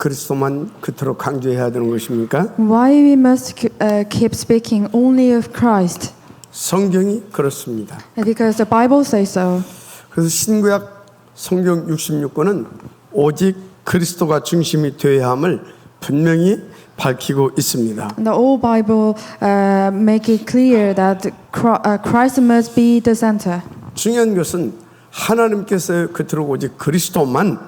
그리스도만 그토록 강조해야 되는 것입니까? Why we must keep speaking only of Christ? 성경이 그렇습니다. Because the Bible says so. 그래서 신구약 성경 66권은 오직 그리스도가 중심이 되어야 함을 분명히 밝히고 있습니다. The old Bible make it clear that Christ must be the center. 중요한 것은 하나님께서 그토록 오직 그리스도만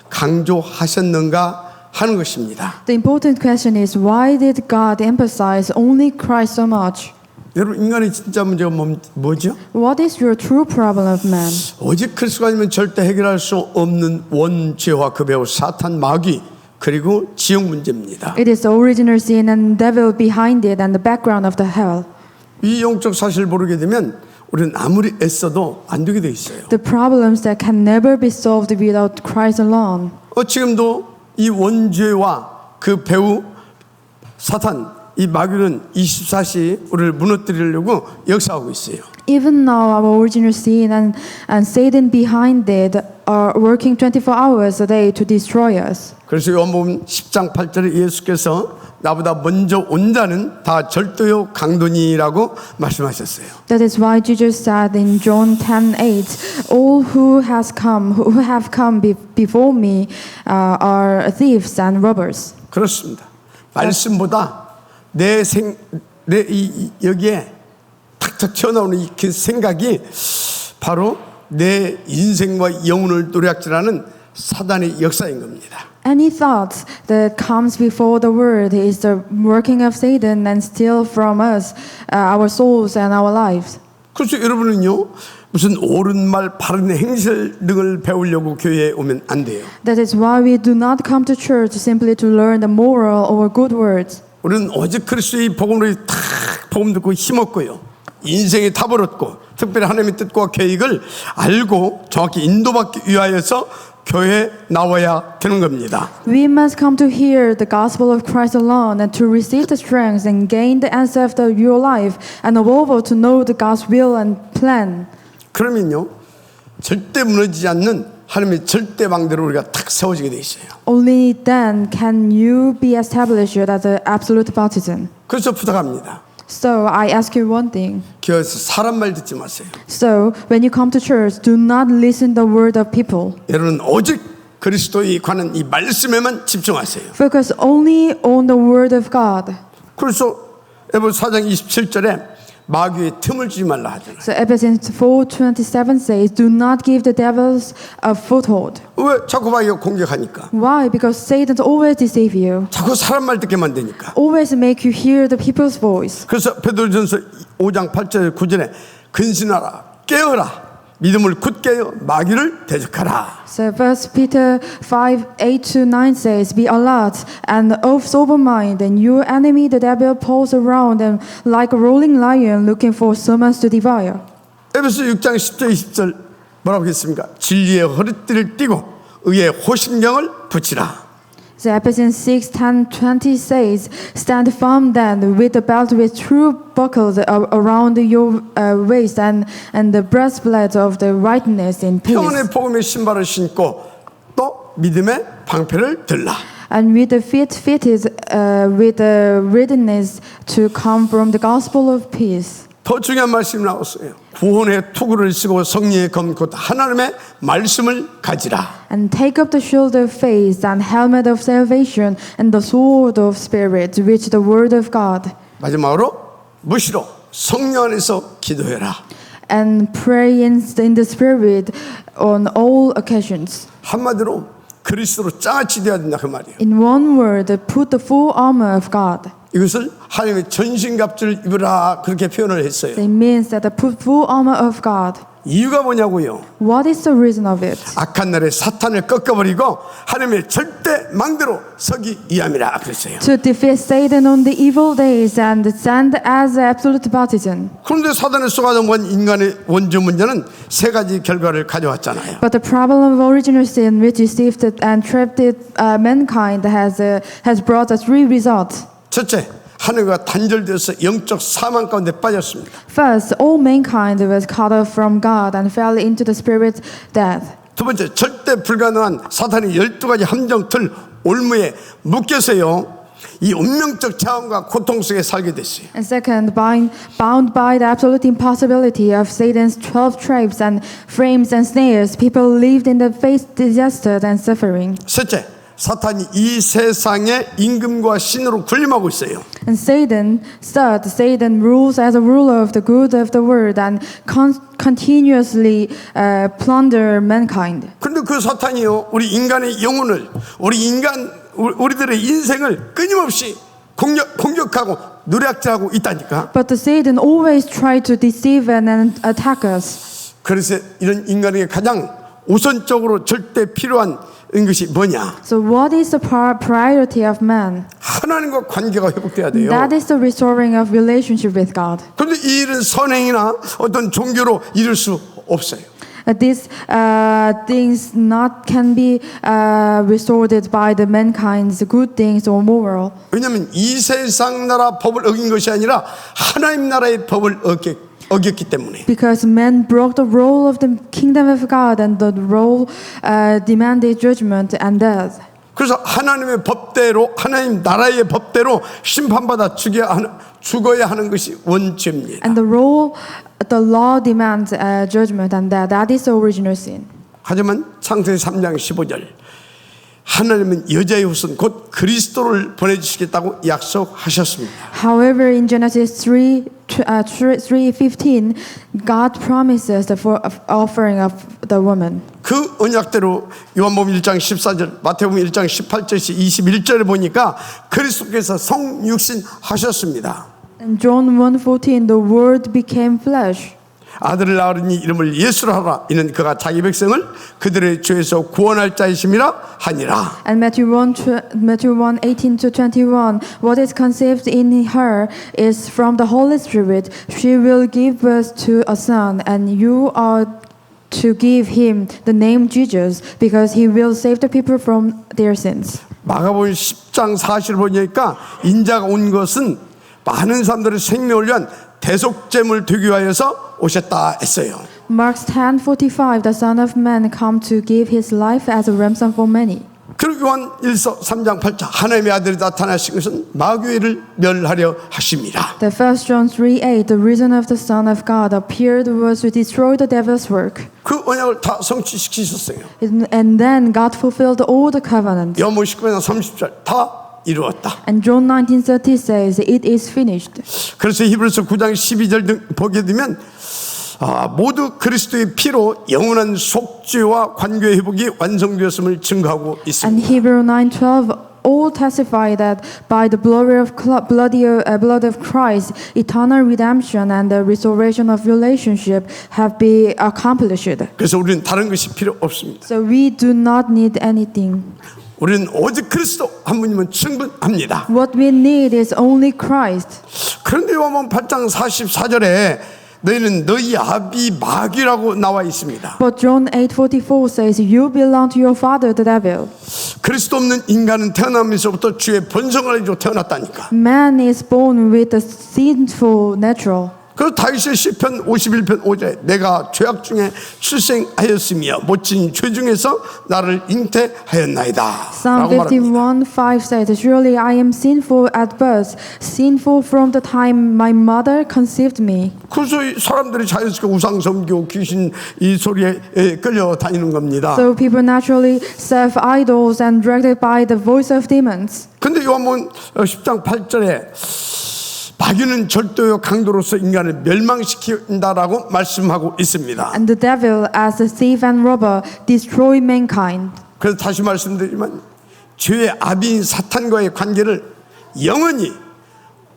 강조하셨는가 하는 것입니다. The important question is why did God emphasize only Christ so much? 여러분 인간의 진짜 문제가 뭐죠? What is your true problem of man? 오직 그리스도가 아니면 절대 해결할 수 없는 원죄와 그 배후 사탄 마귀 그리고 지옥 문제입니다. It is the original sin and devil behind it and the background of the hell. 이 영적 사실을 모르게 되면 우리는 아무리 애써도 안 되게 돼 있어요. The problems that can never be solved without Christ alone. 지금도 이 원죄와 그 배후 사탄 이 마귀는 24시 우리를 무너뜨리려고 역사하고 있어요. Even now, our original sin and Satan behind it are working 24 hours a day to destroy us. 그래서 요한복음 10장 8절에 예수께서 나보다 먼저 온 자는 다 절도요 강도니라고 말씀하셨어요. That is why Jesus said in John 10:8, "All who have come before me are thieves and robbers." 그렇습니다. 말씀보다 여기에 탁탁 튀어나오는 이 그 생각이 바로 내 인생과 영혼을 노략질하는 사단의 역사인 겁니다. Any thought that comes before the word is the working of Satan and steal from us our souls and our lives. 그래서 여러분은요 무슨 옳은 말 바른 행실 등을 배우려고 교회에 오면 안 돼요. That is why we do not come to church simply to learn the moral or good words. 우리는 오직 그리스도의 복음으로 탁 복음 듣고 힘없고요. 인생이 타버렸고 특별히 하나님의 뜻과 계획을 알고 정확히 인도받기 위하여서 교회에 나와야 되는 겁니다. We must come to hear the gospel of Christ alone and to receive the strength and gain the answer of your life and above all to know the God's will and plan. 그러면요 절대 무너지지 않는 하나님의 절대 방대로 우리가 탁 세워지게 돼 있어요. Only then can you be established as an absolute partisan. 그래서 부탁합니다. So I ask you one thing. 교회에서 사람 말 듣지 마세요. So when you come to church, do not listen the word of people. 여러분 오직 그리스도에 관한 이 말씀에만 집중하세요. Focus only on the word of God. 그래서 에베소 4장 27절에 마귀의 틈을 주지 말라 하잖아요. So Ephesians 4:27 says, "Do not give the devils a foothold." 왜 자꾸 마귀가 공격하니까? Why? Because Satan always deceive you. 자꾸 사람 말 듣게 만드니까. Always make you hear the people's voice. 그래서 베드로전서 5장 8절 9절에 근신하라 깨어라 믿음을 굳게 하여 마귀를 대적하라. So 1 Peter 5:8-9 says, "Be alert and of sober mind, and your enemy the devil prowls around and like a rolling lion looking for someone to devour." 에베소 6장 10절 20절 뭐라고 했습니까? 진리의 허리띠를 띠고 의의 호신경을 붙이라. So Ephesians 6:10-20 says, "Stand firm then, with the belt with true buckles around your waist, and the breastplate of the righteousness in peace, 평안의 복음의 신발을 신고 또 믿음의 방패를 들라. and with the feet fitted with the readiness to come from the gospel of peace." 더 중요한 말씀이 나왔어요. 구원의 투구를 쓰고 성령의 검 곧 하나님의 말씀을 가지라. And take up the shield of faith and helmet of salvation and the sword of spirit, which the word of God. 마지막으로 무시로 성령 안에서 기도해라. And pray in the spirit on all occasions. 한마디로 그리스도로 장아찌 되어야 된다 그 말이에요. In one word, put the full armor of God. 이것을 하나님의 전신갑주를 입으라 그렇게 표현을 했어요. It means that put full armor of God. 이유가 뭐냐고요? What is the reason of it? 악한 날에 사탄을 꺾어버리고 하나님의 절대 망대로 서기 위함이라 그랬어요. To defeat Satan on the evil days and stand as an absolute partisan. 그런데 사단의 속아던 인간의 원죄 문제는 세 가지 결과를 가져왔잖아요. But the problem of original sin, which deceived and trapped mankind, has brought us three results. 첫째, 하늘과 단절되어서 영적 사망 가운데 빠졌습니다. First, all mankind was cut off from God and fell into the spirit death. 두 번째, 절대 불가능한 사탄의 12가지 함정틀 올무에 묶여서요 이 운명적 자원과 고통 속에 살게 됐어요. And second, bound by the absolute impossibility of Satan's 12 traps and frames and snares, people lived in the face disaster and suffering. 셋째, 사탄이 이 세상의 임금과 신으로 군림하고 있어요. And Satan rules as a ruler of the good of the world and continuously plunder mankind. 그런데 그 사탄이요 우리 인간의 영혼을 우리들의 인생을 끊임없이 공격하고 노략질하고 있다니까. But the Satan always try to deceive and attack us. 그래서 이런 인간에게 가장 우선적으로 절대 필요한 것이 뭐냐? So what is the priority of man? 하나님과 관계가 회복돼야 돼요. That is the restoring of relationship with God. 그런데 이 일은 선행이나 어떤 종교로 이룰 수 없어요. These things can be restored by the mankind's good things or moral. 왜냐하면 이 세상 나라 법을 어긴 것이 아니라 하나님 나라의 법을 어겼기 때문에. Because man broke the rule of the kingdom of God and the rule demanded judgment and death. 그래서 하나님의 법대로 하나님 나라의 법대로 심판받아 죽어야 하는 것이 원죄입니다. And the law demands judgment and death. That is the original sin. 하지만 창세기 3장 15절 하나님은 여자의 후손 곧 그리스도를 보내주시겠다고 약속하셨습니다. However, in Genesis 3:15, God promises the offering of the woman. 그 언약대로 요한복음 1장 14절, 마태복음 1장 18절에서 21절에 보니까 그리스도께서 성육신 하셨습니다. In John 1:14, the Word became flesh. 아들을 낳으니 이름을 예수로 하라. 이는 그가 자기 백성을 그들의 죄에서 구원할 자이심이라 하니라. And Matthew 1:18-21, what is conceived in her is from the Holy Spirit. She will give birth to a son, and you are to give him the name Jesus, because he will save the people from their sins. 마가복음 10장 40을 보니까 인자가 온 것은 많은 사람들의 생명을 위한 대속제물 되기 위하여서 오셨다 했어요. Mark 10:45, the Son of Man come to give his life as a ransom for many. 그리고 요한 1서 3장 8절 하나님의 아들이 나타나신 것은 마귀를 멸하려 하십니다. The 1 John 3:8, the reason of the Son of God appeared was to destroy the devil's work. 그 언약을 다 성취시키셨어요. And then God fulfilled all the covenants. 요한복음 19장 30절 다 이루었다. And John 19:30 says, it is finished. 그래서 히브리서 9장 12절 등 보게 되면 모두 그리스도의 피로 영원한 속죄와 관계 회복이 완성되었음을 증거하고 And 있습니다. Hebrew 9:12 all testify that by the blood of Christ, eternal redemption and the restoration of relationship have been accomplished. 그래서 우리는 다른 것이 필요 없습니다. So we do not need anything. 우리는 오직 그리스도 한 분이면 충분합니다. What we need is only Christ. 그런데 요한복음 8장 44절에 너희는 너희 아비 마귀라고 나와 있습니다. But John 8:44 says, you belong to your father, the devil. 그리스도 없는 인간은 태어나면서부터 죄의 본성을 가지고 태어났다니까. Man is born with a sinful natural. 그래서 다윗의 시편 51편 5절에 내가 죄악 중에 출생하였으며 못진 죄 중에서 나를 잉태하였나이다 Psalm 라고 말합니다. 51:5 says, surely I am sinful at birth, sinful from the time my mother conceived me. 그래서 사람들이 자연스럽게 우상 섬기고 귀신 이 소리에 끌려다니는 겁니다. So people naturally serve idols and dragged by the voice of demons. 근데 요한복음 10장 8절에 마귀는 절도요 강도로서 인간을 멸망시킨다라고 말씀하고 있습니다. And the devil, as a thief and robber, destroy mankind. 그래서 다시 말씀드리지만 죄의 아비인 사탄과의 관계를 영원히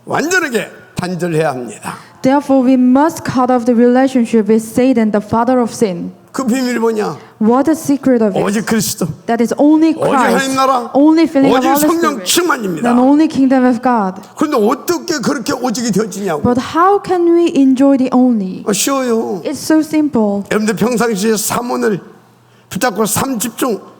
완전하게 단절해야 합니다. Therefore, we must cut off the relationship with Satan, the father of sin. 그 비밀이 뭐냐? What the secret of it? 오직 그리스도, That is only 오직 하나님 Christ, 나라, only filling of 오직 Holy 성령 Spirit, 충만입니다. and only kingdom of God. 그런데 어떻게 그렇게 오직이 되어지냐고? But how can we enjoy the only? 쉬워요. It's so simple. 여러분들 평상시에 삼원을 붙잡고 삼집중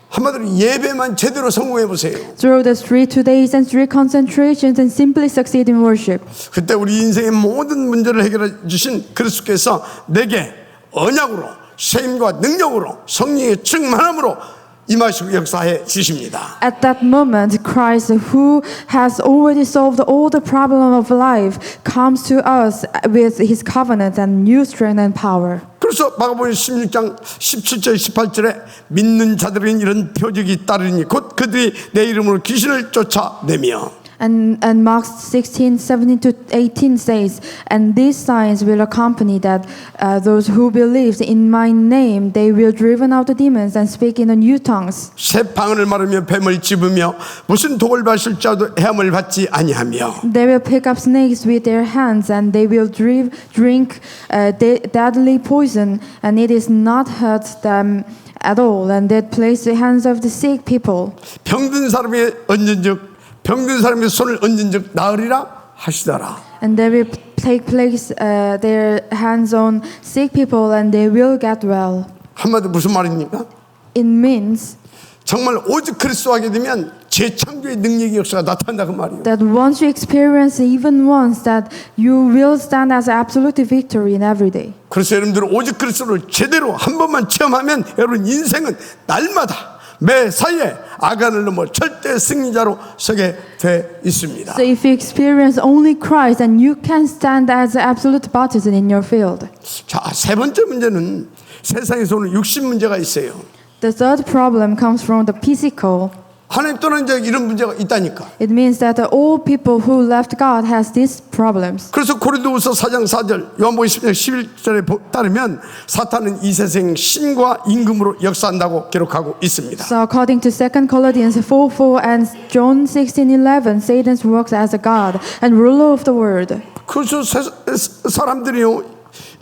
한마디로 예배만 제대로 성공해 보세요. Through the 2 days and 3 concentrations and simply succeed in worship. 그때 우리 인생의 모든 문제를 해결해 주신 그리스도께서 내게 언약으로 세임과 능력으로 성령의 충만함으로 임하시고 역사해 주십니다. At that moment, Christ, who has already solved all the problem of life, comes to us with his covenant and new strength and power. 그래서 마가복음 16장 17절 18절에 믿는 자들은 이런 표적이 따르니 곧 그들이 내 이름으로 귀신을 쫓아내며 And Mark 16, 17 to 18 says, and these signs will accompany that those who believe in my name, they will driven out the demons and speak in the new tongues. 새 방언을 말하며 뱀을 집으며 무슨 독을 마실 자도 해함을 받지 아니하며 They will pick up snakes with their hands, and they will drink deadly poison, and it is not hurt them at all. And they place the hands of the sick people. 병든 사람의 언젠즉 병든 사람의 손을 얹은즉 나으리라 하시더라. And they will take place their hands on sick people, and they will get well. 한마디로 무슨 말입니까? It means 정말 오직 그리스도 하게 되면 재창조의 능력의 역사가 나타난다 그 말이에요. that once you experience even once, that you will stand as absolute victory in every day. 그래서 여러분들은 오직 그리스도를 제대로 한 번만 체험하면 여러분 인생은 날마다 매사에 아간을 넘어 절대 승리자로 서게 돼 있습니다. So if you experience only Christ, then you can stand as an absolute partisan in your field. 자, 세 번째 문제는 세상에서 오는 육신 문제가 있어요. The third problem comes from the physical. 하나님 떠난 자 이런 문제가 있다니까. It means that all people who left God has these problems. 그래서 고린도후서 4장 4절 요한복음 10장 11절에 따르면 사탄은 이 세상 신과 임금으로 역사한다고 기록하고 있습니다. So according to 2 Corinthians 4:4 and John 16:11, Satan works as a god and ruler of the world. 그래서 사람들이요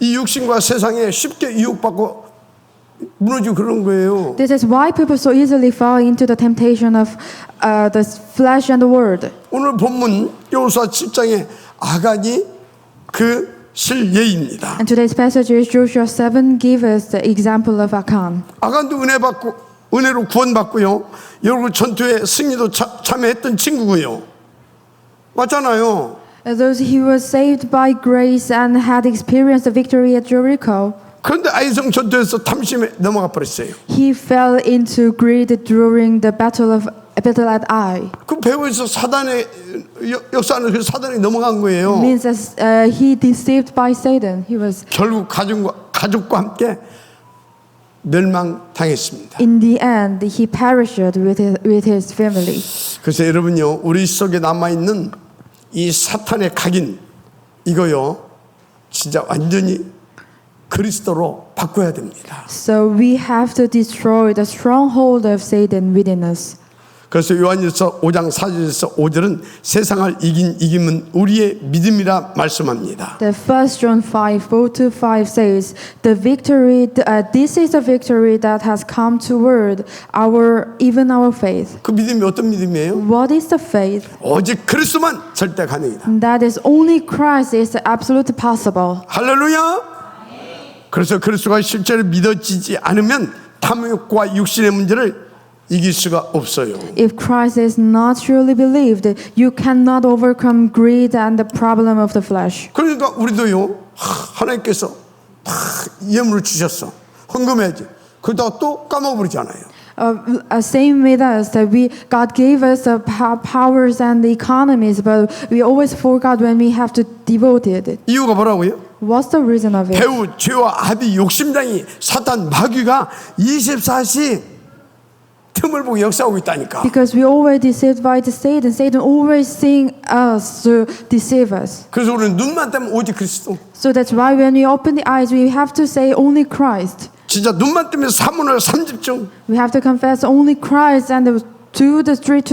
이 육신과 세상에 쉽게 유혹받고 무너지고 그런 거예요. This is why people so easily fall into the temptation of the flesh and the world. 오늘 본문 여호수아 7장에 아간이 그 실예입니다. And today's passage is Joshua 7 gives us the example of Achan. 아간도 은혜로 구원받고요. 여러분 전투에 승리도 참여했던 친구고요. 맞잖아요. Those he was saved by grace and had experienced the victory at Jericho. 그런데 아이성 전투에서 탐심에 넘어가 버렸어요. He fell into greed during the battle at Ai. 그 배후에서 사단의 역사하는 그 사단이 넘어간 거예요. It means that he deceived by Satan. He was 결국 가족과 함께 멸망당했습니다. in the end he perished with his family. 그래서 여러분요 우리 속에 남아 있는 이 사탄의 각인 이거요 진짜 완전히 그리스도로 바꿔야 됩니다. So we have to destroy the stronghold of Satan within us. 그래서 요한일서 5장 4절에서 5절은 세상을 이김은 우리의 믿음이라 말씀합니다. The 1 John 5:4-5 says, "The victory, this is a victory that has come toward even our faith." 그 믿음이 어떤 믿음이에요? What is the faith? 오직 그리스도만 절대 가능이다. That is only Christ is absolutely possible. 할렐루야. 그래서 그리스도가 실제로 믿어지지 않으면 탐욕과 육신의 문제를 이길 수가 없어요. If Christ is not truly believed, you cannot overcome greed and the problem of the flesh. 그러니까 우리도요 하나님께서 다 예물을 주셨어. 헌금해야지. 그러다가 또 까먹어버리잖아요. Same with us, that God gave us the powers and the economies, but we always forgot when we have to devote it. 이유가 뭐라고요? What's the reason of it? 배우 죄와 아비 욕심장이 사탄 마귀가 24시 틈을 보고 역사하고 있다니까. Because we always deceived by the Satan. Satan always seeing us to deceive us. 그래서 우리는 눈만 뜨면 오직 그리스도. So that's why when we open the eyes, we have to say only Christ. 진짜 눈만 뜨면 사문을 3집중. We have to confess only Christ and the 2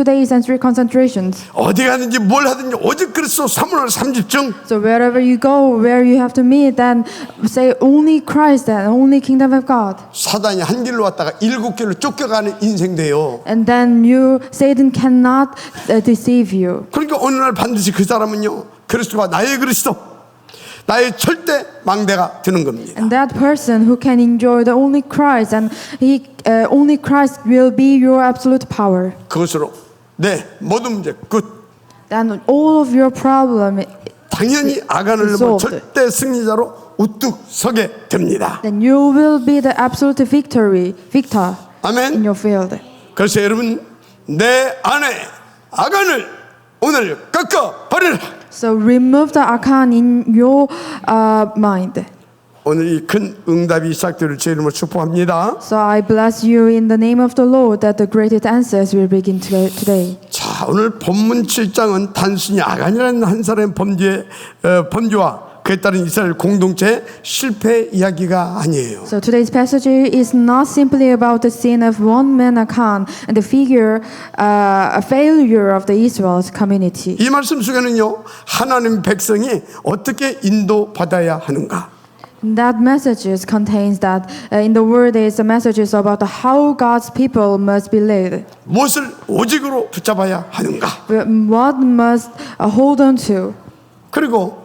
days and 3 concentrations. 어디 가든지 뭘 하든지 오직 그리스도 사문을 3집중. So wherever you go, where you have to meet, then say only Christ and only kingdom of God. 사단이 한 길로 왔다가 7길로 쫓겨가는 인생 돼요. And then Satan cannot deceive you. 그러니까 어느 날 반드시 그 사람은요 그리스도가 나의 그리스도 나의 절대 망대가 되는 겁니다. And that person who can enjoy the only Christ, and only Christ will be your absolute power. 그것으로 내 모든 문제 끝. Then all of your problem 당연히 아간을 넘어 절대 승리자로 우뚝 서게 됩니다. then you will be the absolute victor. 아멘. in your field. 그래서 여러분 내 안에 아간을 오늘 꺾어 버리라. So remove the Akan in your mind. 오늘 이 큰 응답이 시작되를 제 이름으로 축복합니다. So I bless you in the name of the Lord that the greatest answers will begin today. 자, 오늘 본문 7장은 단순히 아간이라는 한 사람의 범죄와 그에 따른 이스라엘 공동체의 실패 이야기가 아니에요. So today's passage is not simply about the sin of one man Akan and the a failure of the Israel's community. 이 말씀 속에는요, 하나님 백성이 어떻게 인도받아야 하는가? That message contains that in the word is the messages about how God's people must be led. 무엇을 오직으로 붙잡아야 하는가? What must hold on to. 그리고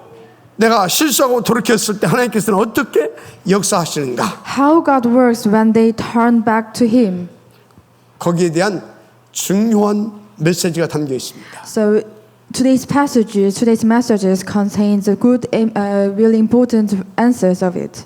내가 실수하고 돌이켰을 때 하나님께서는 어떻게 역사하시는가? How God works when they turn back to Him. 거기에 대한 중요한 메시지가 담겨 있습니다. So today's messages contains a good, really important answers of it.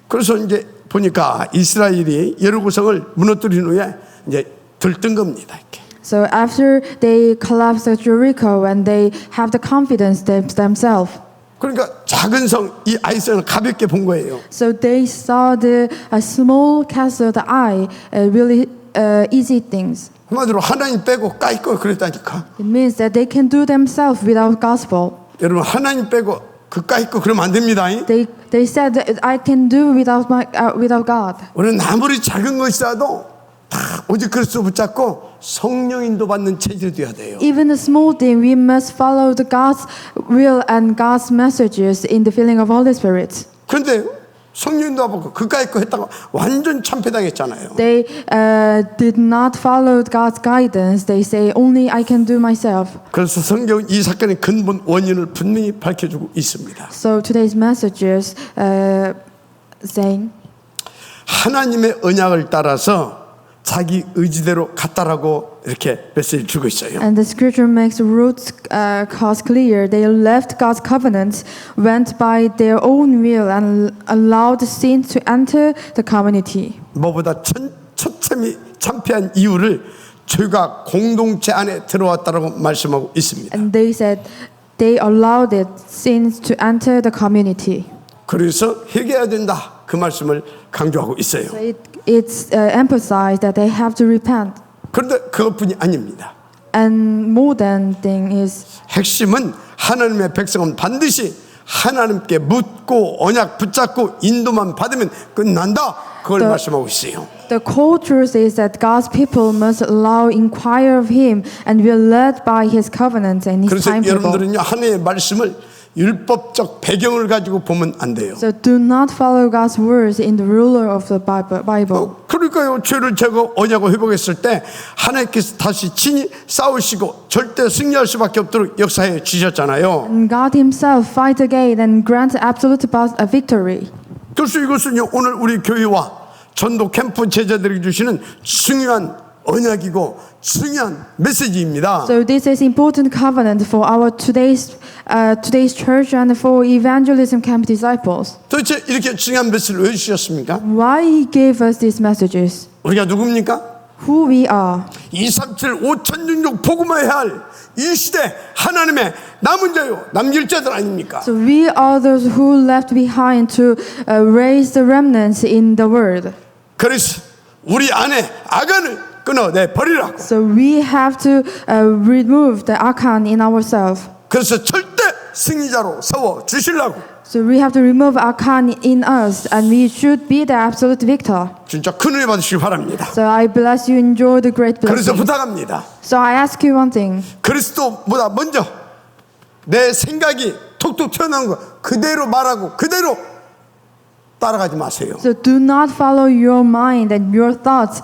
그래서 이제 보니까 이스라엘이 여리고성을 무너뜨린 후에 이제 들뜬 겁니다. 이렇게. So after they collapsed at Jericho and they have the confidence themselves. 그러니까 작은 성 이 아이성을 가볍게 본 거예요. So they saw the small castle, the eye, really easy things. 한마디로 하나님 빼고 까이거 그랬다니까. It means that they can do themselves without gospel. 여러분 하나님 빼고 그 까이거 그러면 안 됩니다. They said that I can do without God. 우리는 아무리 작은 것이라도 다 오직 그리스도 붙잡고 성령 인도받는 체질이 되어야 돼요. Even a small thing, we must follow the God's will and God's messages in the filling of Holy Spirit. 그런데 성령 인도하고 그까이 거 했다가 완전 참패당했잖아요. They did not follow God's guidance. They say only I can do myself. 그래서 성경은 이 사건의 근본 원인을 분명히 밝혀주고 있습니다. So today's messages saying 하나님의 언약을 따라서 자기 의지대로 갔다라고 이렇게 메시지를 주고 있어요. and the scripture makes roots cause clear. They left God's covenant, went by their own will, and allowed sin to enter the community. 뭐보다 처참히 참패한 이유를 죄가 공동체 안에 들어왔다라고 말씀하고 있습니다. And they said they allowed it sins to enter the community. 그래서 회개해야 된다 그 말씀을 강조하고 있어요. So it's emphasized that they have to repent. 그런데 그것뿐이 아닙니다. And more than thing is 핵심은 하나님의 백성은 반드시 하나님께 묻고 언약 붙잡고 인도만 받으면 끝난다. 그걸 말씀하고 있어요. the core truth is that God's people must inquire of Him and be led by His covenant and His 그래서 timetable. 여러분들은요 하나님의 말씀을 율법적 배경을 가지고 보면 안 돼요. So do not follow God's words in the ruler of the Bible. 그러니까요 죄를 제거 언약을 회복했을 때 하나님께서 다시 친히 싸우시고 절대 승리할 수밖에 없도록 역사해 주셨잖아요. And God Himself fight again and grant absolute victory. 그래서 이것은요 오늘 우리 교회와 전도 캠프 제자들에게 주시는 중요한 언약이고 중요한 메시지입니다. So this is important covenant for our today's church and for evangelism camp disciples. 도대체 이렇게 중요한 메시지를 왜 주셨습니까? Why He gave us these messages? 우리가 누굽니까? Who we are. 237 5,000종족 복음화해야 할 이 시대 하나님의 남은 자요 남길 자들 아닙니까? So we are those who left behind to raise the remnants in the world. 그래서 우리 안에 아간을 끊어내 버리라고. So we have to remove the Akan in ourselves. 그래서 절대 승리자로 세워 주시려고. So we have to remove Akan in us, and we should be the absolute victor. 진짜 큰 은혜 받으시기 바랍니다. So I bless you, enjoy the great 그래서 blessing. 부탁합니다. So I ask you one thing. 그리스도보다 먼저 내 생각이 톡톡 튀어나온 거 그대로 말하고 그대로 따라가지 마세요. So do not follow your mind and your thoughts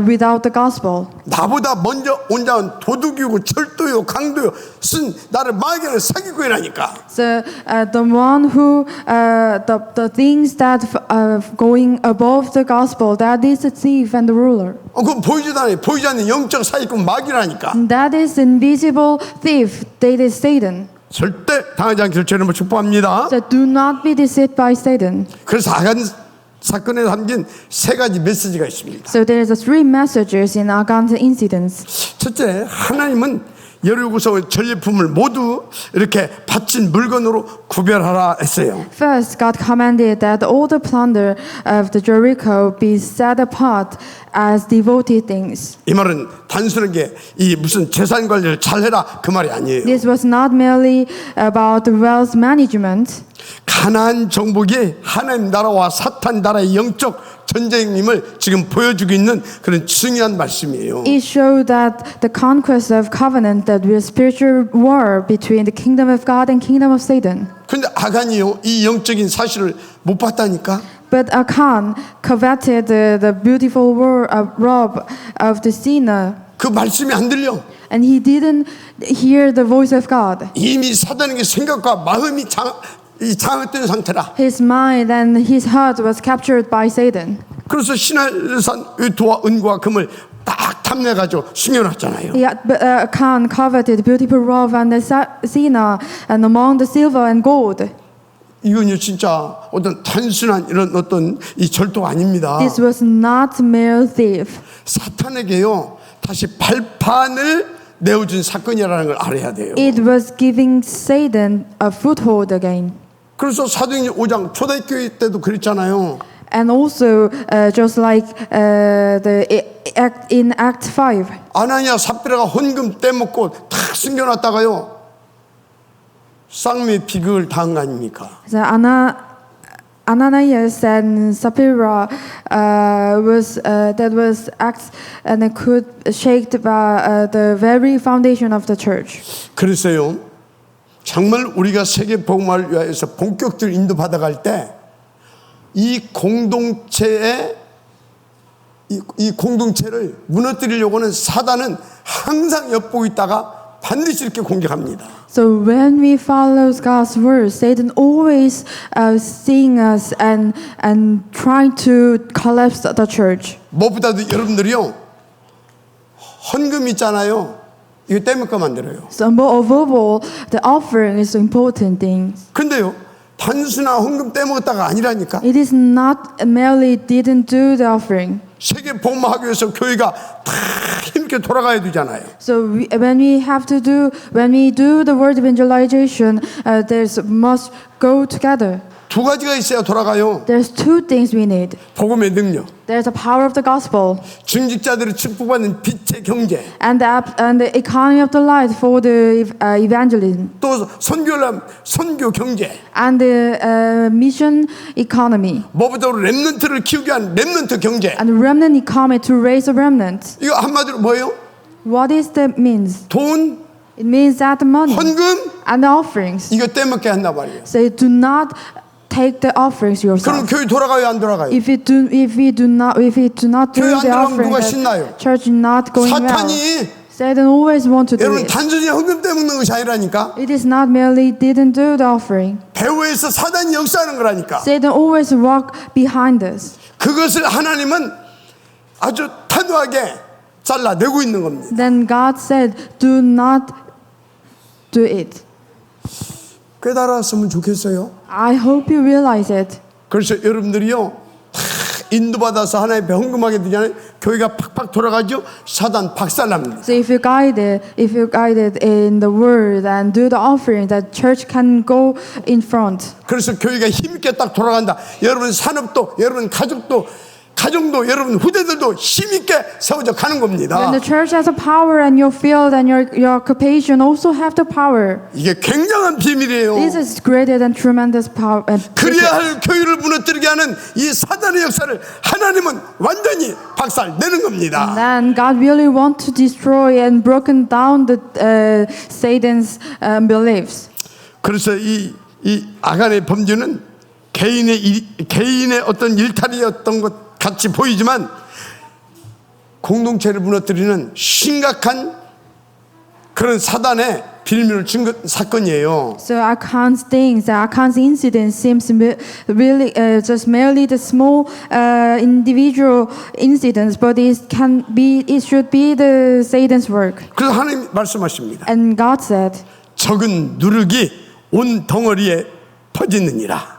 without the gospel. 나보다 먼저 온 자는 도둑이고 철도요 강도요 쓴 나를 마귀를 사기고 이라니까. So the one who the things that going above the gospel, that is the thief and the ruler. 그건 보이지도 않아요. 보이지 않는 영적 사기꾼 마귀라니까. And that is invisible thief. That is Satan. 절대 당하지 않기를 주님을 축복합니다. So do not be deceived by Satan. 그래서 아간 사건에 담긴 세 가지 메시지가 있습니다. So there are three messages in Achan's incidents. 첫째, 하나님은 여리고서 전리품을 모두 이렇게 바친 물건으로 구별하라 했어요. First, God commanded that all the plunder of the Jericho be set apart as devoted things. 이 말은 단순하게 이 무슨 재산 관리를 잘해라 그 말이 아니에요. This was not merely about the wealth management. 가나안 정복이 하나님 나라와 사탄 나라의 영적 전쟁임을 지금 보여주고 있는 그런 중요한 말씀이에요. It showed that the conquest of covenant that was spiritual war between the kingdom of God and kingdom of Satan. 근데 아간이요 이 영적인 사실을 못 봤다니까. But Achan coveted the beautiful robe of the sinner, 그 말씀이 안 들려. and he didn't hear the voice of God. 이미 사단에게 생각과 마음이 장악된 상태라. His mind and his heart was captured by Satan. 그래서 신할산 의토와 은과 금을 딱 탐내가지고 숨겨놨잖아요. But Achan coveted the beautiful robe and the sinner, and among the silver and gold. 이건요 진짜 어떤 단순한 이런 어떤 이 절도가 아닙니다. This was not mere thief. 사탄에게요 다시 발판을 내어준 사건이라는 걸 알아야 돼요. It was giving Satan a foothold again. 그래서 사도행전 5장 초대교회 때도 그랬잖아요. And also, just like in Act 5, 아나니아 삽비라가 헌금 떼먹고 탁 숨겨놨다가요 쌍미 비극을 당한 거 아닙니까? so Ananias and Sapphira was acts and it could shake the very foundation of the church. 그래서요 정말 우리가 세계 복음화를 위하여서 본격적으로 인도받아갈 때 이 공동체의 이 공동체를 무너뜨리려고는 사단은 항상 엿보고 있다가 반드시 이렇게 공격합니다. So when we follow God's word, Satan always seeing us and trying to collapse the church. 무엇보다도 여러분들이요 헌금 있잖아요. 이거 떼먹고 만들어요. So moreover, the offering is important thing. 근데요 단순한 헌금 떼먹었다가 아니라니까. It is not merely didn't do the offering. 세계 복음화하기 위해서 교회가 다 힘있게 돌아가야 되잖아요. So when we do the word evangelization, there's must go together. 두 가지가 있어야 돌아가요. There's two things we need. 복음의 능력, There's the power of the gospel 중직자들이 축복받는 빛의 경제, and the economy of the light for the evangelism 또 선교 경제. and the mission economy 무엇보다 렘넌트를 키우기 위한 렘넌트 경제. and remnant economy to raise a remnant. 이거 한마디로 뭐예요? What is that means? 돈, It means that the money 헌금 and the offerings. 이거 떼먹게 한단 말이에요. So do not take the offerings 그럼 yourself. 교회 돌아가요, 안 돌아가요? If we do not do 교회 안 the 들어가면 offering, 누가 the 신나요? church is not going well. 사탄이 Satan always want to do 여러분 it. 단순히 헌금 떼먹는 것이 아니라니까. It is not merely didn't do the offering. 배후에서 사단이 역사하는 거라니까. Satan always walk behind us. 그것을 하나님은 아주 단호하게 잘라내고 있는 겁니다. Then God said, "Do not do it." 깨달았으면 좋겠어요. I hope you realize it. 그래서 여러분들이요 다 인도받아서 하나님께 헌금하게 되잖아요. 교회가 팍팍 돌아가죠. 사단 박살납니다. So if you guided in the word and do the offering, that church can go in front. 그래서 교회가 힘있게 딱 돌아간다. 여러분 산업도, 여러분 가정도, 여러분 후대들도 힘있게 세워져 가는 겁니다. When the church has a power and your field and your occupation also have the power. 이게 굉장한 비밀이에요. This is greater than tremendous power. 그래야 할 교회를 무너뜨리게 하는 이 사단의 역사를 하나님은 완전히 박살내는 겁니다. Then God really want to destroy and broken down the Satan's beliefs. 그래서 이 아간의 범죄는 개인의 어떤 일탈이었던 것 같이 보이지만 공동체를 무너뜨리는 심각한 그런 사단의 빌미를 준 사건이에요. So Achan's incident seems really just merely the small individual incidents, but it should be the Satan's work. 그래서 하나님 말씀하십니다. And God said, 적은 누룩이 온 덩어리에 퍼지느니라.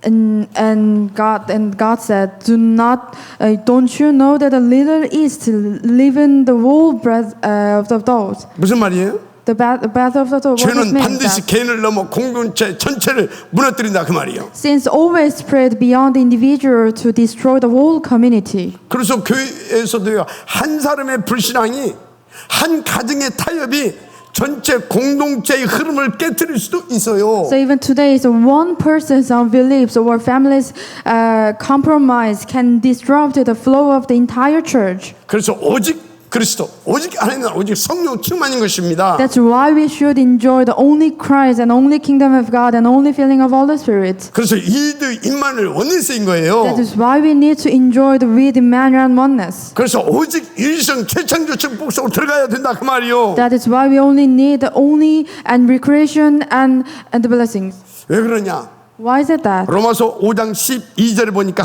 And God said, "Do not, don't you know that a little yeast leaven the whole bread of the dough? 무슨 말이에요? The bread of the dough." What it 죄는 means 반드시 that 개인을 넘어 공동체 전체를 무너뜨린다 그 말이에요. sins always spread beyond the individual to destroy the whole community. 그래서 교회에서도요, 한 사람의 불신앙이 한 가정의 타협이 전체 공동체의 흐름을 깨뜨릴 수도 있어요. So even today, so one person's unbeliefs or family's compromise can disrupt the flow of the entire church. 그래서 오직 그리스도, 오직 하나님, 오직 성령 충만인 것입니다. That's why we should enjoy the only Christ and only kingdom of God and only filling of all the Spirit. 그래서 이들 임만을 원내스인 거예요. That is why we need to enjoy the with Emmanuel and oneness. 그래서 오직 일성 최창조 축복 속으로 들어가야 된다 그 말이요. That is why we only need the only and recreation and the blessings. 왜 그러냐? Why is it that? 로마서 5장 12절에 보니까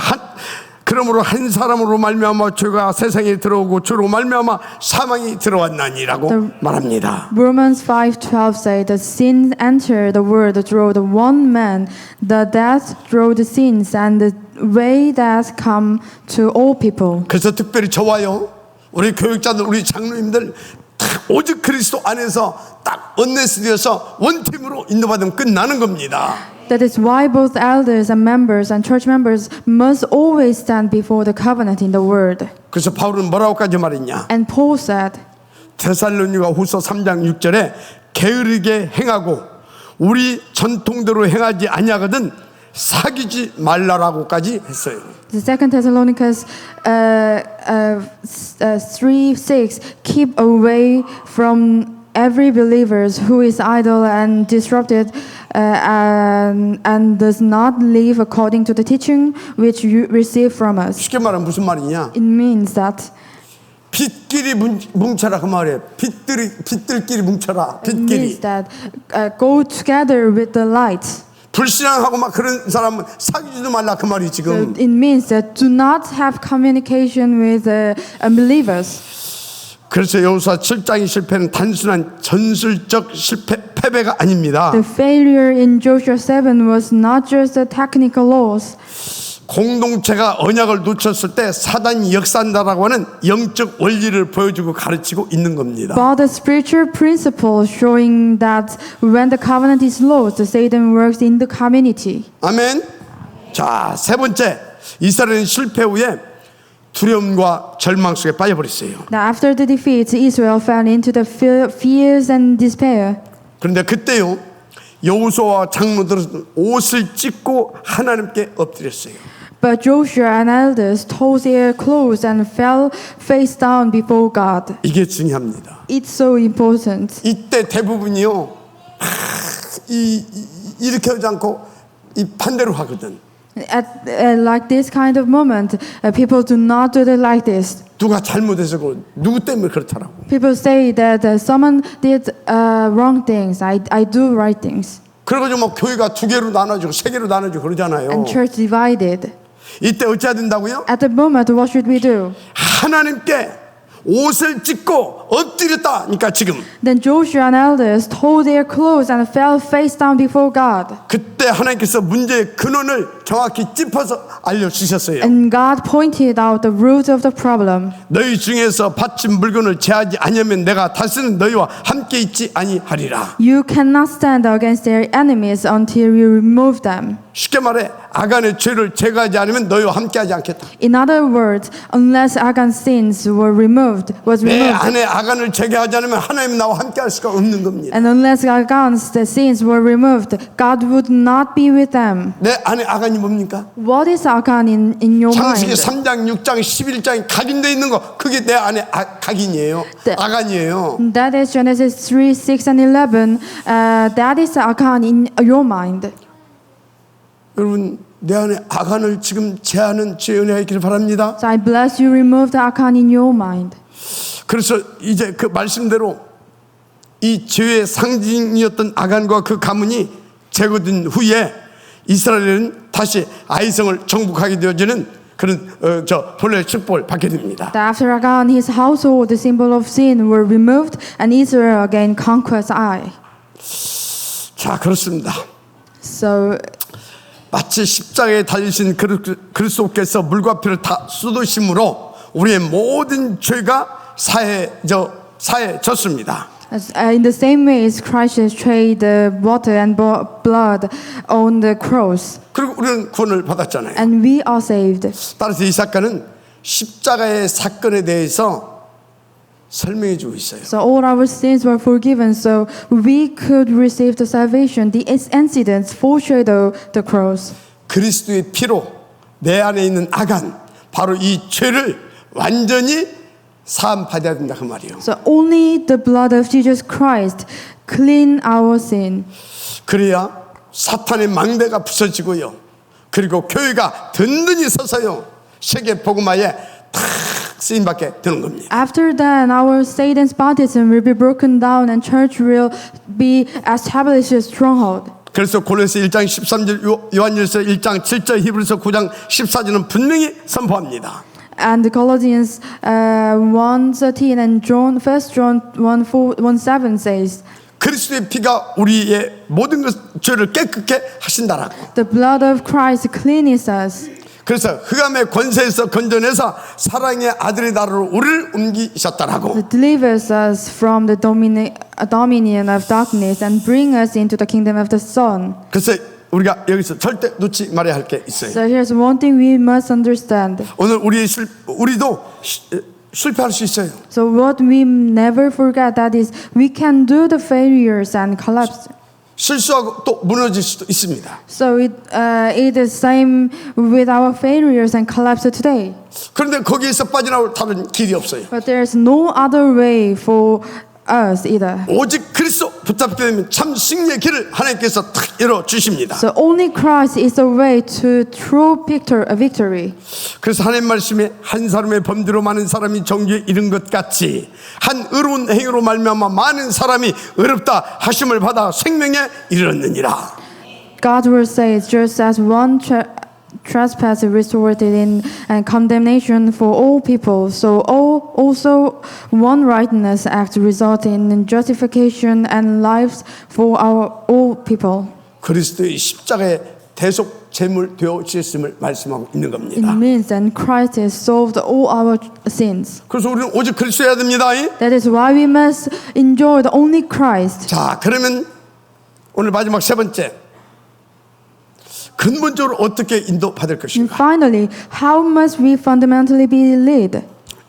그러므로 한 사람으로 말미암아 죄가 세상에 들어오고 죄로 말미암아 사망이 들어왔나니라고 말합니다. Romans 5:12 say the sin entered the world through the one man, the death through the sins, and the way that come to all people. 그래서 특별히 저와요, 우리 교육자들, 우리 장로님들 오직 그리스도 안에서 딱 언네스되어서 원팀으로 인도받으면 끝나는 겁니다. That is why both elders and members and church members must always stand before the covenant in the word. 그래서 바울은 뭐라고까지 말했냐? And Paul said, 데살로니가 후서 3장 6절에 게으르게 행하고 우리 전통대로 행하지 아니하거든 사귀지 말라라고까지 했어요. the Second Thessalonians 3:6 keep away from every believer who is idle and disrupted and does not live according to the teaching which you receive from us. 쉽게 말하면 무슨 말이냐? It means that 빛끼리 뭉쳐라 그 말이에요. 빛들끼리 뭉쳐라. it means 빛끼리. that go together with the light. 불신앙하고 막 그런 사람은 사귀지도 말라 그 말이 So 지금. it means that do not have communication with unbelievers. 그래서 여호수아 7장의 실패는 단순한 전술적 패배가 아닙니다. The failure in Joshua 7 was not just a technical loss. 공동체가 언약을 놓쳤을 때 사단이 역사한다라고 하는 영적 원리를 보여주고 가르치고 있는 겁니다. But the spiritual principle showing that when the covenant is lost, Satan works in the community. 아멘. 자, 세 번째, 이스라엘은 실패 후에 두려움과 절망 속에 빠져버렸어요. Now after the defeat, Israel fell into the fears and despair. 그런데 그때요, 여호수아와 장로들은 옷을 찢고 하나님께 엎드렸어요. But Joshua and elders tore their clothes and fell face down before God. 이게 중요합니다. It's so important. 이때 대부분이요, 이렇게 하지 않고 이 반대로 하거든. At like this kind of moment, people do not do it like this. 누가 잘못해서 누구 때문에 그렇다라고. People say that someone did wrong things. I do right things. 그래가지고 뭐 교회가 두 개로 나눠지고 세 개로 나눠지고 그러잖아요. And church divided. 이때 어찌해야 된다고요? At the moment, what should we do? 하나님께 옷을 찢고 엎드렸다. 그러니까 지금 Then Joshua and elders tore their clothes and fell face down before God. 그때 하나님께서 문제의 근원을 정확히 짚어서 알려주셨어요. And God pointed out the root of the problem. 너희 중에서 바친 물건을 제하지 아니하면 내가 다시는 너희와 함께 있지 아니하리라. You cannot stand against their enemies until you remove them. 쉽게 말해 아간의 죄를 제거하지 않으면 너희와 함께하지 않겠다. In other words, unless Achan's sins was 내 removed, 안에 아간을 제거하지 않으면 하나님 나와 함께할 수가 없는 겁니다. and unless Achan's sins were removed, God would not be with them. 내 안에 아간이 뭡니까? What is Achan in your 창세기 mind? 3장, 6장, 11장에 각인되어 있는 거 그게 내 안에 각인이에요. 네. 아간이에요. That is Genesis 3, 6, and 11. That is Achan in your mind. 여러분 내 안에 아간을 지금 제하는 주의 은혜가 있기를 바랍니다. So I bless you, remove the Achan in your mind. 그래서 이제 그 말씀대로 이 죄의 상징이었던 아간과 그 가문이 제거된 후에 이스라엘은 다시 아이성을 정복하게 되어지는 그런 본래 축복을 받게 됩니다. After Achan, his household, the symbol of sin, were removed, and Israel again conquers Ai. 자, 그렇습니다. So 마치 십자가에 달리신 그리스도께서 물과 피를 다 쏟으심으로 우리의 모든 죄가 사해졌습니다. In the same way as Christ has shed the water and blood on the cross, 그리고 우리는 구원을 받았잖아요. and we are saved. 따라서 이 사건은 십자가의 사건에 대해서 설명해 주고 있어요. So all our sins were forgiven, so we could receive the salvation. The incidents foreshadow the cross. 그리스도의 피로 내 안에 있는 악한 바로 이 죄를 완전히 사함 받아야 된다 그 말이에요. So only the blood of Jesus Christ clean our sin. 그래야 사탄의 망대가 부서지고요. 그리고 교회가 든든히 서서요. 세계 복음화에 탁 쓰임 받게 되는 겁니다. After that, our Satan's baptism will be broken down, and church will be established as stronghold. 그래서 고린도서 1장 13절, 요한일서 1장 7절, 히브리서 9장 14절은 분명히 선포합니다. And Colossians 1:13 and John 1 John 1:7 says, 그리스도의 피가 우리의 모든 죄를 깨끗게 하신다라고. the blood of Christ cleanses us. 그래서 흑암의 권세에서 건져내서 사랑의 아들의 나라로 우리를 옮기셨다라고. It delivers us from the dominion of darkness and bring us into the kingdom of the Son. 그래서 우리가 여기서 절대 놓지 말아야 할 게 있어요. So here's one thing we must understand. 오늘 우리도 실패할 수 있어요. So what we never forget that is we can do the failures and collapse. 실수하고 또 무너질 수도 있습니다. So it is same with our failures and collapse today. 그런데 거기에서 빠져나올 다른 길이 없어요. But there's no other way for us either. 오직 그리스도 붙잡게 되면 참 승리의 길을 하나님께서 탁 열어 주십니다. So only Christ is the way to true victory. 그래서 하나님 말씀에 한 사람의 범죄로 많은 사람이 정죄에 이른 것 같이 한 의로운 행위로 말미암아 많은 사람이 의롭다 하심을 받아 생명에 이르렀느니라. God's word says, just as one trespass resulted in condemnation for all people, so also one righteous act resulted in justification and lives for all people. 그리스도의 십자가의 대속 제물 되어 주셨음을 말씀하고 있는 It 겁니다. means that Christ has solved all our sins. 그래서 우리는 오직 그리스도 해야 됩니다. That is why we must enjoy the only Christ. 자, 그러면 오늘 마지막 세 번째, 근본적으로 어떻게 인도받을 And 것인가? finally, how must we fundamentally be led?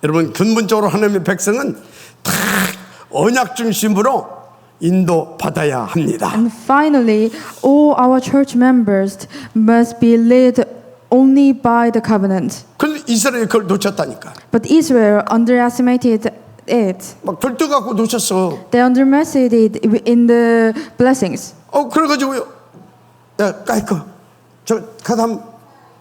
여러분, 근본적으로 하나님의 백성은 다 언약 중심으로 인도받아야 합니다. And finally, all our church members must be led only by the covenant. 그런데 이스라엘이 그걸 놓쳤다니까. But Israel underestimated it. 막 들떠갖고 놓쳤어. They underestimated it in the blessings. 그래가지고요. 야, 까이꺼. 저 가담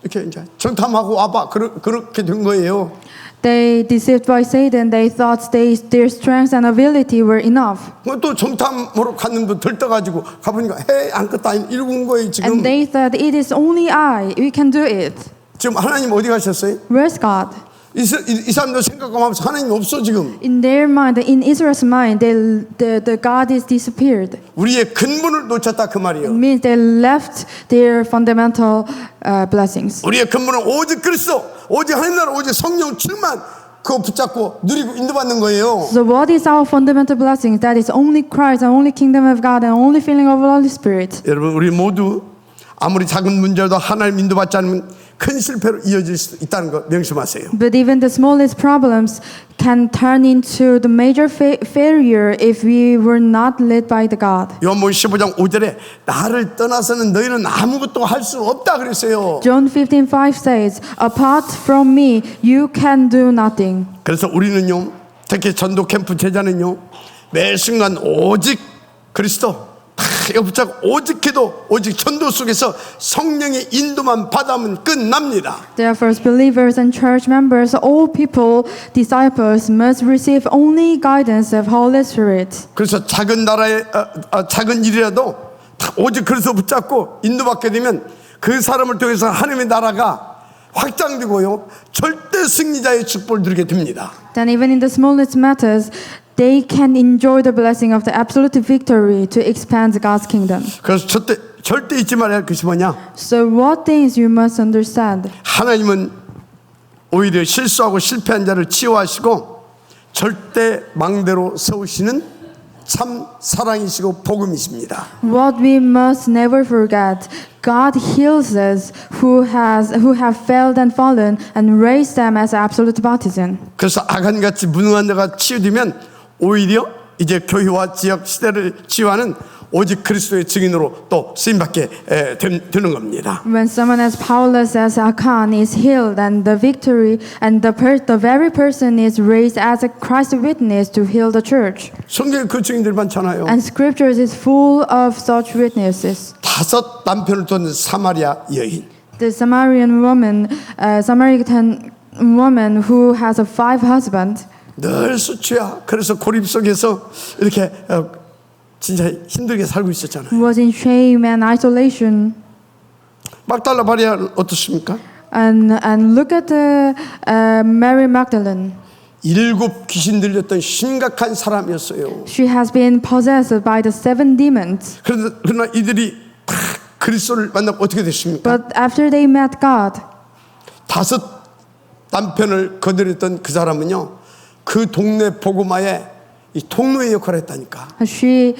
이렇게 이제 정탐하고 와봐. 그렇게 된 거예요. They deceived by Satan. They thought their strength and ability were enough. 또 정탐으로 갔는데 들떠가지고 가보니까 안 끝다 이러고 거예요 지금. And they thought it is only I. We can do it. 지금 하나님 어디 가셨어요? Where's God? 이 사람들 생각하면서 하나님 없어 지금. In their mind, in Israel's mind, the God is disappeared. 우리의 근본을 놓쳤다 그 It 말이에요. means they left their fundamental blessings. 우리의 근본은 오직 그리스도, 오직 하나님 나라, 오직 성령 충만 그거 붙잡고 누리고 인도받는 거예요. So what is our fundamental blessings? That is only Christ, and only kingdom of God, and only filling of the Holy Spirit. 여러분 우리 모두 아무리 작은 문제라도 하나님 인도받지 않으면 큰 실패로 이어질 수도 있다는 거 명심하세요. But even the smallest problems can turn into the major failure if we were not led by the God. 요한복음 15장 5절에 나를 떠나서는 너희는 아무것도 할 수 없다 그랬어요. John 15:5 says, "Apart from me, you can do nothing." 그래서 우리는요, 특히 전도 캠프 제자는요, 매 순간 오직 그리스도 붙잡고 오직 기도, 오직 전도 속에서 성령의 인도만 받으면 끝납니다. Therefore, as believers and church members, all people, disciples, must receive only guidance of Holy Spirit. 그래서 작은 나라의 작은 일이라도 오직 그리스도 붙잡고 인도받게 되면 그 사람을 통해서 하나님의 나라가 확장되고요, 절대 승리자의 축복을 누리게 됩니다. Then even in the smallest matters, they can enjoy the blessing of the absolute victory to expand God's kingdom. 그래서 절대 잊지 말아야 할 것이 뭐냐? So what things you must understand? 하나님은 오히려 실수하고 실패한 자를 치유하시고 절대 망대로 세우시는 참 사랑이시고 복음이십니다. What we must never forget, God heals us who have failed and fallen and raised them as absolute baptism. 그래서 아간같이 무능한 자가 치유되면 오히려 이제 교회와 지역 시대를 치유하는 오직 그리스도의 증인으로 또 쓰임받게 되는 겁니다. When someone as powerless as Achan is healed, and the victory and the very person is raised as a Christ witness to heal the church. 성경에 그 증인들 많잖아요. And scriptures is full of such witnesses. 5 남편을 둔 사마리아 여인. The Samaritan woman who has 5 husbands. 늘 수치야. 그래서 고립 속에서 이렇게 진짜 힘들게 살고 있었잖아요. Was in shame and isolation. 막달라 마리아 어떻습니까? And look at Mary Magdalene. 7 귀신 들렸던 심각한 사람이었어요. She has been possessed by the 7 demons. 그러나 이들이 그리스도를 만나고 어떻게 됐습니까? But after they met God, 5 남편을 거느렸던 그 사람은요, 그 동네 복음화에 이 통로의 역할을 했다니까. she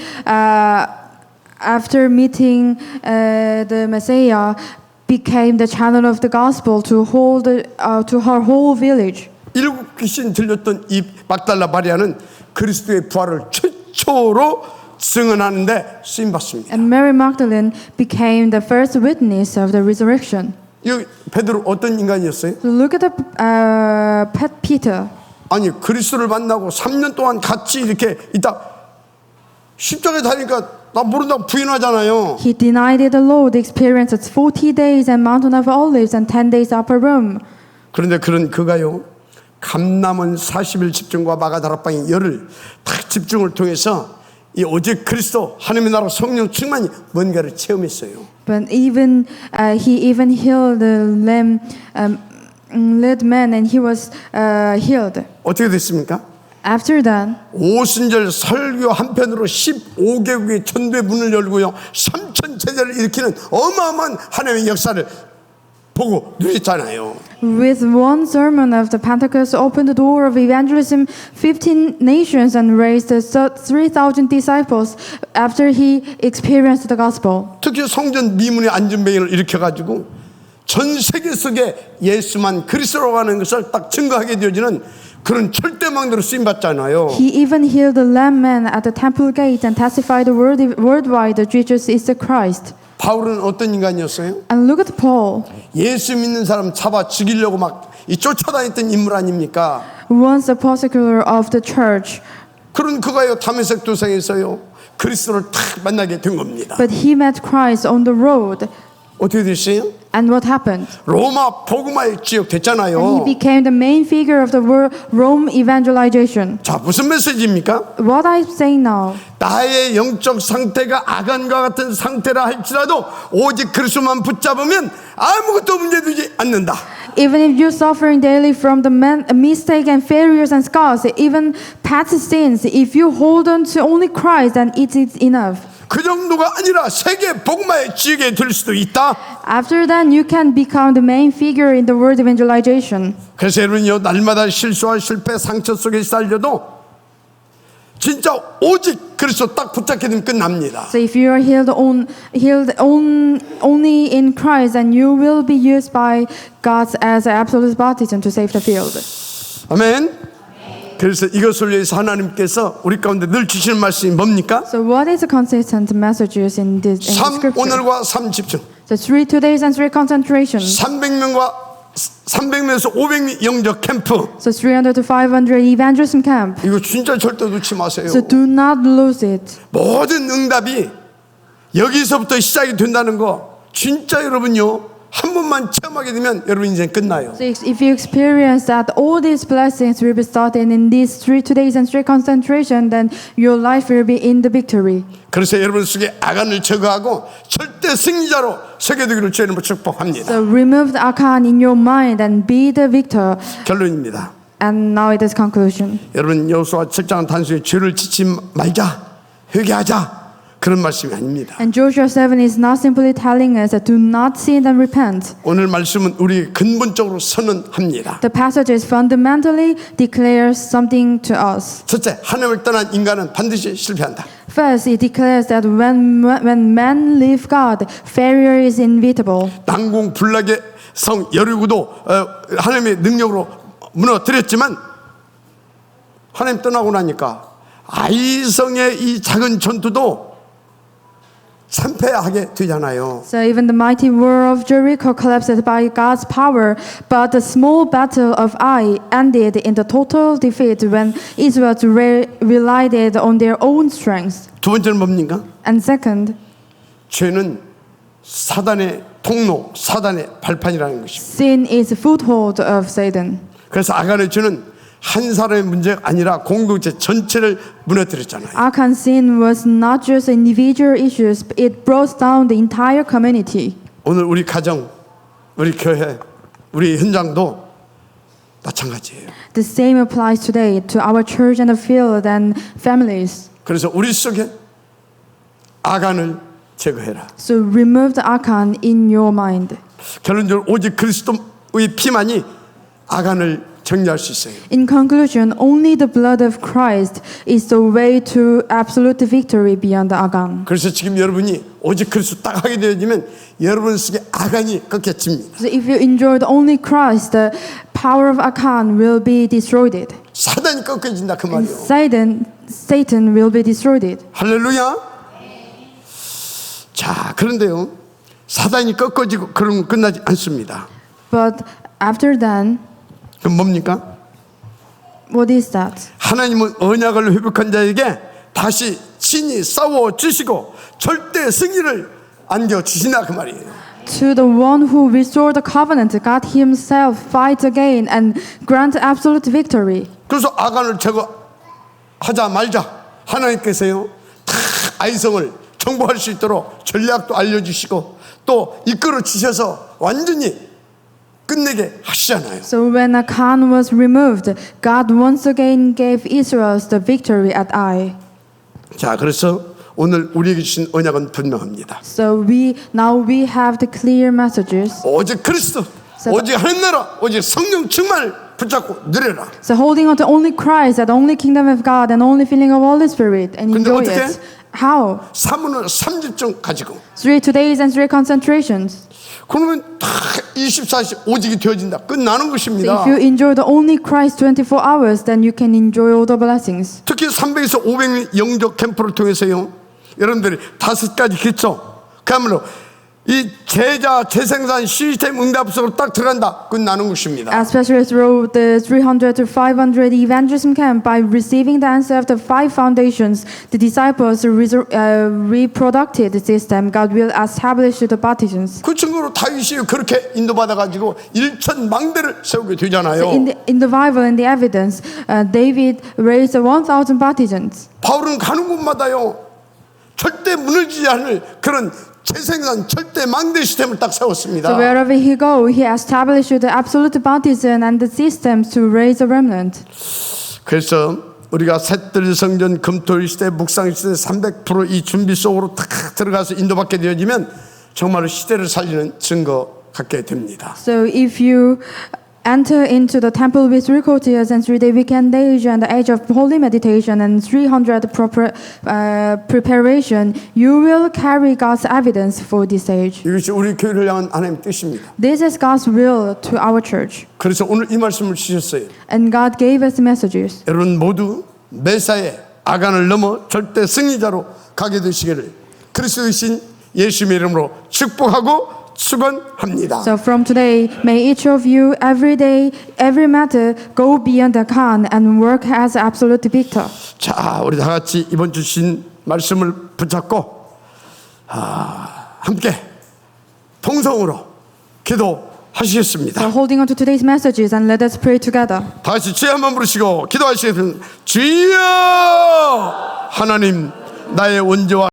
after meeting the Messiah became the channel of the gospel to her whole village. 7 귀신 들렸던 이 막달라 마리아는 그리스도의 부활을 최초로 증언하는데 쓰임 받습니다. And Mary Magdalene became the first witness of the resurrection. 이 베드로 어떤 인간이었어요? So look at the Peter. 아니 그리스도를 만나고 3년 동안 같이 이렇게 있다 십자가에 다니까 나 모른다고 부인하잖아요. He denied the Lord, experienced 40 days at Mountain of Olives and 10 days upper room. 그런데 그가요 감남은 40일 집중과 마가다락방의 열을 딱 집중을 통해서 이 오직 그리스도 하나님의 나라 성령 충만이 뭔가를 체험했어요. But he even healed the led man, and he was healed. 어떻게 됐습니까? After that, 오순절 설교 한편으로 15개국의 전도의 문을 열고요 3천 제자를 일으키는 어마어마한 하나님의 역사를 보고 누렸잖아요. with one sermon of the Pentecost, opened the door of evangelism 15 nations and raised 3,000 disciples after he experienced the gospel. 특히 성전 미문의 안전병을 일으켜가지고 전 세계 속에 예수만 그리스도라고 하는 것을 딱 증거하게 되어지는 그런 절대망대로 쓰임받잖아요. He even healed the lame man at the temple gate and testified worldwide that Jesus is the Christ. 바울은 어떤 인간이었어요? And look at Paul. 예수 믿는 사람 잡아 죽이려고 막 이 쫓아다녔던 인물 아닙니까? Once a persecutor of the church. 그런 그가요 다메섹 도상에서요 그리스도를 탁 만나게 된 겁니다. But he met Christ on the road. 어떻게 됐어요? And what happened? 로마 복음화의 지역 됐잖아요. And he became the main figure of the Rome evangelization. 자, 무슨 메시지입니까? What I'm saying now, 나의 영적 상태가 아간과 같은 상태라 할지라도 오직 그리스도만 붙잡으면 아무것도 문제되지 않는다. even if you're suffering daily from the mistake and failures and scars, even past sins, if you hold on to only Christ, then it is enough. 그 정도가 아니라 세계 복음화의 지역에 될 수도 있다. After that, you can become the main figure in the world evangelization. 그래서 여러분요 날마다 실수와 실패 상처 속에 살려도 진짜 오직 그리스도 딱 붙잡게 되면 끝납니다. So if you are healed only in Christ, then you will be used by God as an absolute baptism to save the field. 아멘. 그래서 이것을 위해서 하나님께서 우리 가운데 늘 주시는 말씀이 뭡니까? So what is the consistent messages in this scripture? 오늘과 3 집중. So 3 2days and 3 concentration. 300명에서 500명 영적 캠프. So 300 to 500 evangelism camp. 이거 진짜 절대 놓지 마세요. So do not lose it. 모든 응답이 여기서부터 시작이 된다는 거 진짜 여러분요 한 번만 체험하게 되면 여러분 인생 끝나요. So if you experience that all these blessings will be started in these 3 2days and 3 concentration, then your life will be in the victory. 그래서 여러분 속에 아간을 제거하고 절대 승리자로 서게 되기를 주님으로 축복합니다. So remove the Achan in your mind and be the victor. 결론입니다. And now it is conclusion. 여러분, 여호수아 7장은 단순히 죄를 짓지 말자, 회개하자, 그런 말씀이 아닙니다. And Joshua 7 is not simply telling us that do not sin and repent. 오늘 말씀은 우리 근본적으로 선언합니다. The passage is fundamentally declares something to us. 첫째, 하나님을 떠난 인간은 반드시 실패한다. First, it declares that when men leave God, failure is inevitable. 난공불락의 성 여리고도 하나님의 능력으로 무너뜨렸지만 하나님 떠나고 나니까 아이성의 이 작은 전투도 참패하게 되잖아요. So even the mighty war of Jericho collapsed by God's power, but the small battle of Ai ended in the total defeat when Israel relied on their own strength. 두 번째는 뭡니까? And second, 죄는 사단의 통로, 사단의 발판이라는 것입니다. sin is a foothold of Satan. 그래서 아간의 죄는 한 사람의 문제가 아니라 공동체 전체를 무너뜨렸잖아요. Achan's sin was not just individual issues, but it brought down the entire community. 오늘 우리 가정, 우리 교회, 우리 현장도 마찬가지예요. The same applies today to our church and the field and families. 그래서 우리 속에 아간을 제거해라. So remove the Achan in your mind. 결론적으로 오직 그리스도의 피만이 아간을 정리할 수 있어요. In conclusion, only the blood of Christ is the way to absolute victory beyond the Achan. 그래서 지금 여러분이 오직 그리스도 딱 하게 되어지면 여러분 속에 아간이 꺾여집니다. So if you enjoy only Christ, the power of Achan will be destroyed. 사단이 꺾여진다 그 And 말이에요. Satan will be destroyed. 할렐루야. 자, 그런데요, 사단이 꺾어지고 그러면 끝나지 않습니다. But after then, 그럼 뭡니까? what is that? 하나님은 언약을 회복한 자에게 다시 친히 싸워 주시고 절대 승리를 안겨 주시나 그 말이에요. To the one who restored the covenant, God Himself fights again and grant absolute victory. 그래서 아간을 제거하자 말자 하나님께서요 다 아이성을 정복할 수 있도록 전략도 알려주시고 또 이끌어 주셔서 완전히 끝내게 하시잖아요. So when Achan was removed, God once again gave Israel the victory at Ai. 자, 그래서 오늘 우리에게 주신 언약은 분명합니다. So now we have the clear messages. 오직 그리스도, 오직 하나님 나라, 오직 성령 충만을 붙잡고 누려라. So holding on to only Christ, and only kingdom of God, and only feeling of Holy Spirit, and 근데 enjoy 어떻게? it. How? 사문을 3집중 가지고 3 days and 3 concentrations. 그러면 다 24시 오직이 되어진다. 끝나는 So 것입니다. if you enjoy the only Christ 24 hours, then you can enjoy all the blessings. 특히 300에서 500명 영적 캠프를 통해서요. 여러분들이 5가지 기초 그야말로 이 제자 재생산 시스템 응답 속으로 딱 들어간다. 끝나는 것입니다. Especially through the 300 to 500 evangelism camp, by receiving the answer of the 5 foundations, the disciples reproductive system, God will establish the partisans. 그 증거로 다윗이 그렇게 인도받아 가지고 1천 망대를 세우게 되잖아요. So in the Bible and the evidence, David raised 1,000 partisans. 바울은 가는 곳마다요 절대 무너지지 않을 그런 재생산 절대 망대 시스템을 딱 세웠습니다. So wherever he go, he established the absolute partisan and the systems to raise a remnant. 그래서 우리가 셋들 성전 금토일 시대 묵상 시대 300% 이 준비 속으로 탁 들어가서 인도받게 되어지면 정말로 시대를 살리는 증거 갖게 됩니다. So if you enter into the temple with 3 courtiers and 3-day weekend age and the age of holy meditation and 300 preparation, you will carry God's evidence for this age. 이것이 우리 교회를 향한 하나님의 뜻입니다. This is God's will to our church. 그래서 오늘 이 말씀을 주셨어요. And God gave us messages. 여러분 모두 매사에 아간을 넘어 절대 승리자로 가게 되시기를 그리스도이신 예수님의 이름으로 축복하고 축원합니다. So from today, may each of you every day, every matter go beyond the Achan and work as absolute victor. 자, 우리 다 같이 이번 주신 말씀을 붙잡고 함께 통성으로 기도하시겠습니다. So holding on to today's messages and let us pray together. 다 같이 주여 한번 부르시고 기도하시겠습니다. 주여 하나님 나의 원죄와